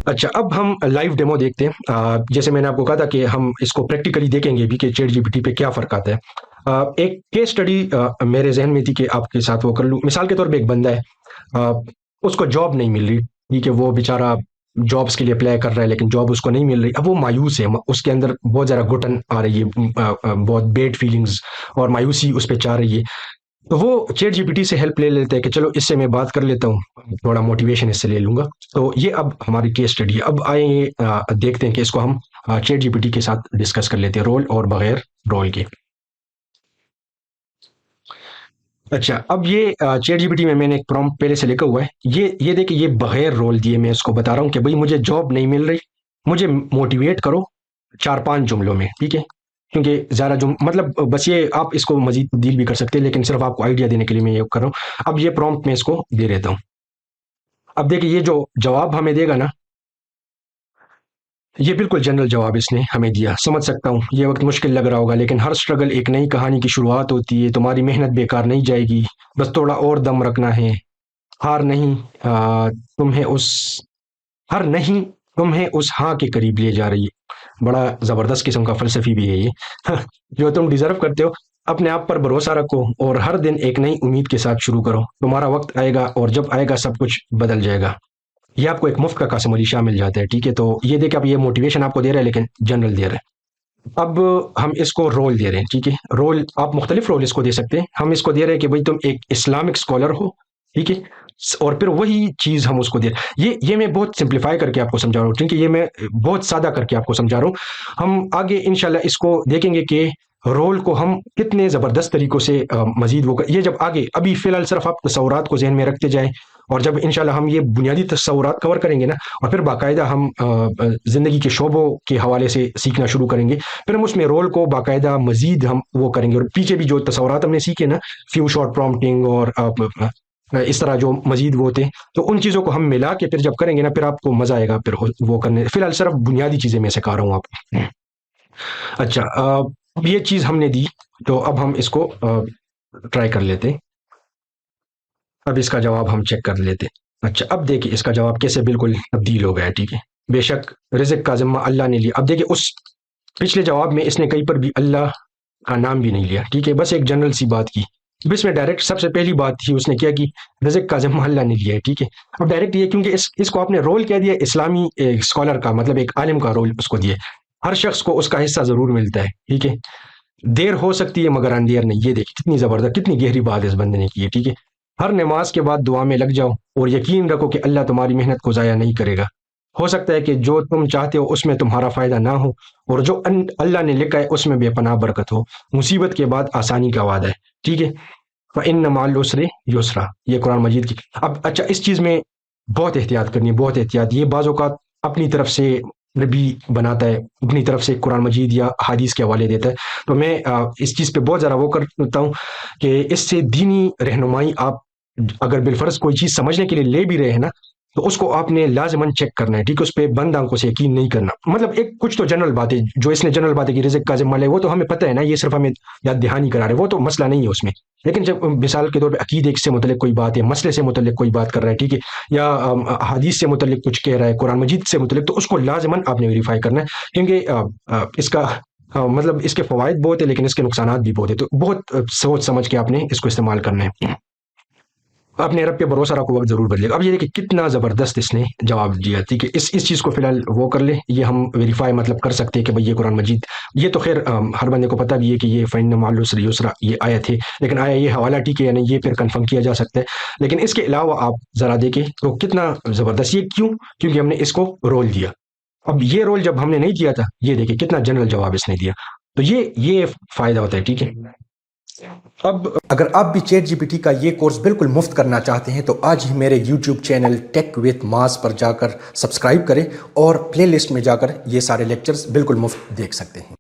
اچھا، اب ہم لائیو ڈیمو دیکھتے ہیں۔ جیسے میں نے آپ کو کہا تھا کہ ہم اس کو پریکٹیکلی دیکھیں گے بھی کہ چیٹ جی پی ٹی پہ کیا فرق آتا ہے۔ ایک کیس اسٹڈی میرے ذہن میں تھی کہ آپ کے ساتھ وہ کر لوں۔ مثال کے طور پہ ایک بندہ ہے، آ، اس کو جاب نہیں مل رہی، ٹھیک ہے، وہ بیچارہ جابس کے لیے اپلائی کر رہا ہے لیکن جاب اس کو نہیں مل رہی۔ اب وہ مایوس ہے، اس کے اندر بہت زیادہ گھٹن آ رہی ہے، بہت بیڈ فیلنگز اور مایوسی اس پہ چاہ رہی ہے۔ تو وہ چیٹ جی پی ٹی سے ہیلپ لے لیتے ہیں کہ چلو اس سے میں بات کر لیتا ہوں، تھوڑا موٹیویشن اس سے لے لوں گا۔ تو یہ اب ہماری کیس اسٹڈی ہے۔ اب آئیں دیکھتے ہیں کہ اس کو ہم چیٹ جی پی ٹی کے ساتھ ڈسکس کر لیتے ہیں، رول اور بغیر رول کے۔ اچھا، اب یہ چیٹ جی پی ٹی میں نے ایک پرومپٹ پہلے سے لکھا ہوا ہے۔ یہ دیکھیں، یہ بغیر رول دیے میں اس کو بتا رہا ہوں کہ بھئی مجھے جاب نہیں مل رہی، مجھے موٹیویٹ کرو 4-5 جملوں میں، ٹھیک ہے؟ کیونکہ زیادہ مطلب بس یہ آپ اس کو مزید تبدیل بھی کر سکتے ہیں، لیکن صرف آپ کو آئیڈیا دینے کے لیے میں یہ کر رہا ہوں۔ اب یہ پرومپٹ میں اس کو دے دیتا ہوں۔ اب دیکھیں یہ جو جواب ہمیں دے گا نا، یہ بالکل جنرل جواب اس نے ہمیں دیا۔ سمجھ سکتا ہوں یہ وقت مشکل لگ رہا ہوگا، لیکن ہر سٹرگل ایک نئی کہانی کی شروعات ہوتی ہے۔ تمہاری محنت بیکار نہیں جائے گی، بس تھوڑا اور دم رکھنا ہے۔ ہار نہیں، تمہیں اس ہر نہیں تمہیں اس ہاں کے قریب لے جا رہی ہے۔ بڑا زبردست قسم کا فلسفی بھی ہے یہ۔ جو تم ڈیزرو کرتے ہو، اپنے آپ پر بھروسہ رکھو اور ہر دن ایک نئی امید کے ساتھ شروع کرو۔ تمہارا وقت آئے گا اور جب آئے گا سب کچھ بدل جائے گا۔ یہ آپ کو ایک مفت کا قاسم علی شاہ مل جاتا ہے، ٹھیک ہے؟ تو یہ دیکھ اب یہ موٹیویشن آپ کو دے رہا ہے لیکن جنرل دے رہا ہے۔ اب ہم اس کو رول دے رہے ہیں، ٹھیک ہے؟ رول آپ مختلف رول اس کو دے سکتے ہیں۔ ہم اس کو دے رہے ہیں کہ بھئی تم ایک اسلامک اسکالر ہو، ٹھیک ہے؟ اور پھر وہی چیز ہم اس کو دے رہے ہیں۔ یہ میں بہت سمپلیفائی کر کے آپ کو سمجھا رہا ہوں، ٹھیک ہے؟ یہ میں بہت سادہ کر کے آپ کو سمجھا رہا ہوں۔ ہم آگے انشاءاللہ اس کو دیکھیں گے کہ رول کو ہم کتنے زبردست طریقوں سے مزید یہ جب آگے، ابھی فی الحال صرف آپ تصورات کو ذہن میں رکھتے جائیں، اور جب انشاءاللہ ہم یہ بنیادی تصورات کور کریں گے نا، اور پھر باقاعدہ ہم زندگی کے شعبوں کے حوالے سے سیکھنا شروع کریں گے، پھر ہم اس میں رول کو باقاعدہ مزید ہم وہ کریں گے، اور پیچھے بھی جو تصورات ہم نے سیکھے نا، فیو شارٹ پرومپٹنگ اور اس طرح جو مزید وہ ہوتے ہیں، تو ان چیزوں کو ہم ملا کے پھر جب کریں گے نا، پھر آپ کو مزہ آئے گا پھر وہ کرنے۔ فی الحال صرف بنیادی چیزیں میں سکھا رہا ہوں آپ کو۔ اچھا، اب یہ چیز ہم نے دی، تو اب ہم اس کو ٹرائی کر لیتے ہیں۔ اب اس کا جواب ہم چیک کر لیتے ہیں۔ اچھا، اب دیکھیں اس کا جواب کیسے بالکل تبدیل ہو گیا ہے، ٹھیک ہے؟ بے شک رزق کا ذمہ اللہ نے لیا۔ اب دیکھیں اس پچھلے جواب میں اس نے کہیں پر بھی اللہ کا نام بھی نہیں لیا، ٹھیک ہے؟ بس ایک جنرل سی بات کی۔ اب اس میں ڈائریکٹ سب سے پہلی بات تھی اس نے کیا کی، رزق کا ذمہ اللہ نے لیا ہے، ٹھیک ہے؟ اب ڈائریکٹ یہ کیونکہ اس کو آپ نے رول کیا دیا، اسلامی اسکالر کا مطلب ایک عالم کا رول اس کو دیا۔ ہر شخص کو اس کا حصہ ضرور ملتا ہے، ٹھیک ہے؟ دیر ہو سکتی ہے مگر اندیر نہیں۔ یہ دیکھیں کتنی زبردست، کتنی گہری بات اس بندے نے کی ہے، ٹھیک ہے؟ ہر نماز کے بعد دعا میں لگ جاؤ اور یقین رکھو کہ اللہ تمہاری محنت کو ضائع نہیں کرے گا۔ ہو سکتا ہے کہ جو تم چاہتے ہو اس میں تمہارا فائدہ نہ ہو، اور جو اللہ نے لکھا ہے اس میں بے پناہ برکت ہو۔ مصیبت کے بعد آسانی کا وعدہ ہے، ٹھیک ہے؟ فَإِنَّ مَعَ الْعُسْرِ يُسْرًا، یہ قرآن مجید کی۔ اب اچھا، اس چیز میں بہت احتیاط کرنی ہے، بہت احتیاط۔ یہ بعض اوقات اپنی طرف سے نبی بناتا ہے، اپنی طرف سے قرآن مجید یا حدیث کے حوالے دیتا ہے، تو میں اس چیز پہ بہت ذرا وہ کرتا ہوں کہ اس سے دینی رہنمائی آپ اگر بالفرض کوئی چیز سمجھنے کے لیے لے بھی رہے ہیں نا، تو اس کو آپ نے لازماً چیک کرنا ہے، ٹھیک ہے؟ اس پہ بند آنکھوں سے یقین نہیں کرنا۔ مطلب ایک کچھ تو جنرل باتیں جو اس نے جنرل باتیں کی، رزق کا ذمہ لے، وہ تو ہمیں پتہ ہے نا، یہ صرف ہمیں یاد دہانی کرا رہے، وہ تو مسئلہ نہیں ہے اس میں۔ لیکن جب مثال کے طور پہ عقیدے سے متعلق کوئی بات ہے، مسئلے سے متعلق کوئی بات کر رہا ہے، ٹھیک ہے، یا حدیث سے متعلق کچھ کہہ رہا ہے، قرآن مجید سے متعلق، تو اس کو لازماً آپ نے ویریفائی کرنا ہے، کیونکہ اس کا مطلب اس کے فوائد بہت ہیں لیکن اس کے نقصانات بھی بہت ہیں، تو بہت سوچ سمجھ کے آپ نے اس کو استعمال کرنا ہے۔ اپنے رب پہ بھروسہ رکھو، وقت ضرور بدلے گا۔ اب یہ دیکھیں کتنا زبردست اس نے جواب دیا، ٹھیک ہے؟ اس چیز کو فی الحال وہ کر لے، یہ ہم ویریفائی مطلب کر سکتے ہیں کہ بھئی یہ قرآن مجید، یہ تو خیر ہر بندے کو پتہ بھی ہے کہ یہ فَإِنَّ مَعَ الْعُسْرِ يُسْرًا یہ آیت ہے، لیکن آیا یہ حوالہ ٹھیک ہے یا نہیں، یہ پھر کنفرم کیا جا سکتا ہے۔ لیکن اس کے علاوہ آپ ذرا دیکھیں تو کتنا زبردست، یہ کیوں؟ کیونکہ ہم نے اس کو رول دیا۔ اب یہ رول جب ہم نے نہیں دیا تھا، یہ دیکھیں کتنا جنرل جواب اس نے دیا، تو یہ فائدہ ہوتا ہے، ٹھیک ہے؟ اب اگر آپ بھی چیٹ جی پی ٹی کا یہ کورس بالکل مفت کرنا چاہتے ہیں تو آج ہی میرے یوٹیوب چینل ٹیک وتھ معاذ پر جا کر سبسکرائب کریں، اور پلے لسٹ میں جا کر یہ سارے لیکچرز بالکل مفت دیکھ سکتے ہیں۔